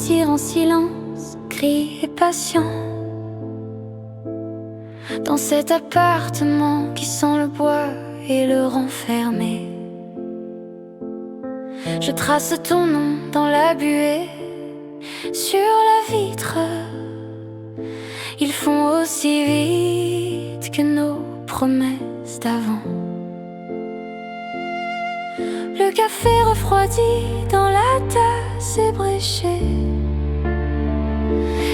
m'attire en silence, gris et patient. Dans cet appartement qui sent le bois et le renfermé, je trace ton nom dans la buée, sur la vitre. Ils font aussi vite que nos promesses d'avant. Le café refroidi dans la tasse ébréchée,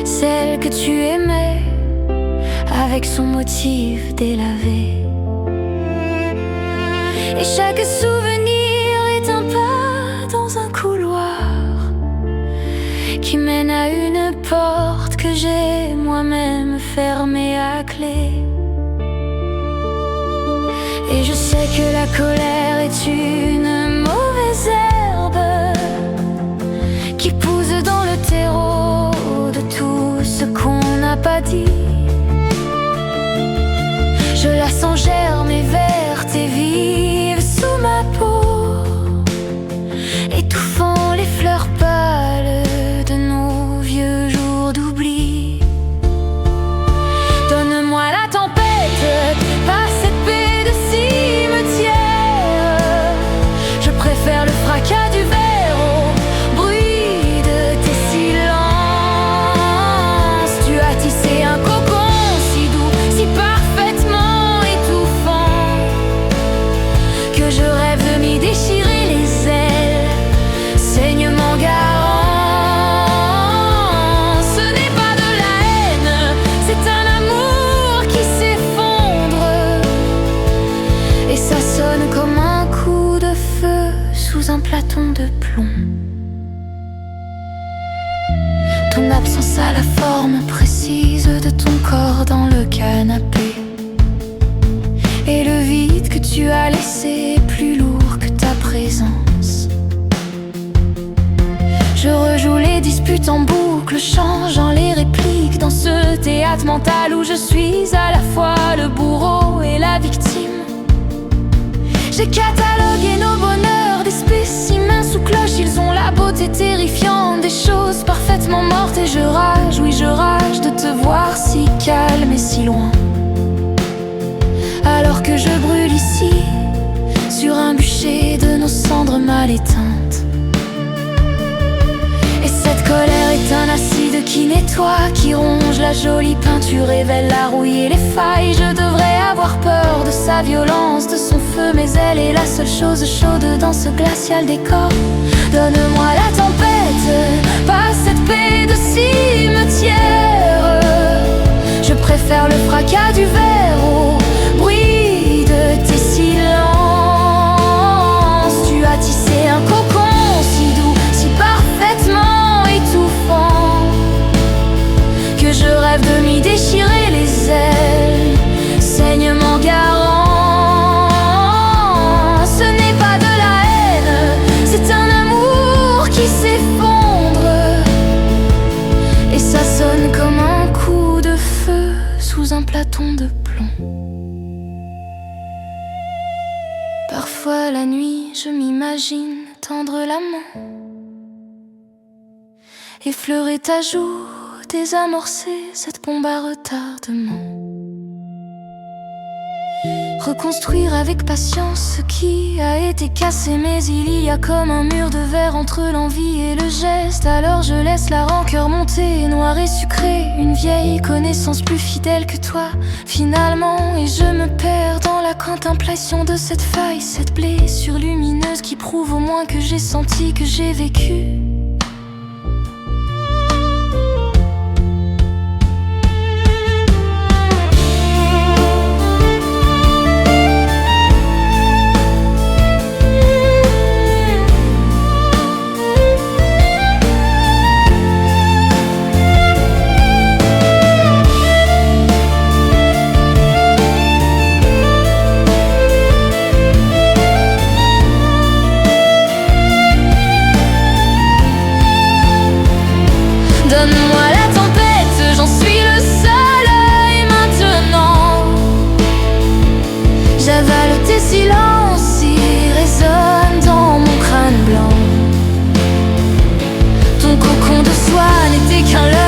celle que tu aimais avec son motif délavé. Et chaque souvenir est un pas dans un couloir qui mène à une porte que j'ai moi-même fermée à clé. Et je sais que la colère est une mauvaise herbe qui pousse dans le terreau de tout ce qu'on n'a pas dit. Je la sens germer verte et vive sous ma peau, étouffant les fleurs pâles de nos vieux jours d'oubli. Donne-moi la tempête, pas cette paix de cimetière. Je préfère le fracas du verre au bruit de tes silences. Tu as tissé un cocon si doux, si parfaitement étouffant, que je rêve de m'y déchirer les ailes, saignement garant. Ce n'est pas de la haine, c'est un amour qui s'effondre, et ça sonne comme un coup de feu sous un platon de plomb. Ton absence a la forme précise de ton corps dans le canapé, et le vide que tu as laissé est plus lourd que ta présence. Je rejoue les disputes en boucle, changeant les répliques dans ce théâtre mental où je suis à la fois le bourreau et la victime. J'ai catalogué nos bonheurs, des spécimens sous cloche. Ils ont la beauté terrifiante des choses parfaitement mortes. Et je rage, oui je rage de te voir si calme et si loin, alors que je brûle ici sur un bûcher de nos cendres mal éteintes. Et cette colère est un acide qui nettoie, qui ronge la jolie peinture, révèle la rouille et les failles. Je devrais avoir peur de sa violence, de son feu, mais elle est la seule chose chaude dans ce glacial décor. Donne-moi la tempête, pas cette paix de cimetière. Je préfère le fracas du verre au bruit de tes silences. Tu as tissé un cocon si doux, si parfaitement étouffant, que je rêve de m'y déchirer les ailes, saignement garant. Ce n'est pas de la haine, c'est un amour qui s'effondre, et ça sonne comme un coup de feu sous un platon de plomb. Parfois la nuit, je m'imagine tendre la main, effleurer ta joue, désamorcer cette bombe à retardement. Reconstruire avec patience ce qui a été cassé, mais il y a comme un mur de verre entre l'envie et le geste. Alors je laisse la rancœur monter, noire et sucrée, une vieille connaissance plus fidèle que toi finalement. Et je me perds dans la contemplation de cette faille, cette blessure lumineuse qui prouve au moins que j'ai senti, que j'ai vécu. qu'un leurre.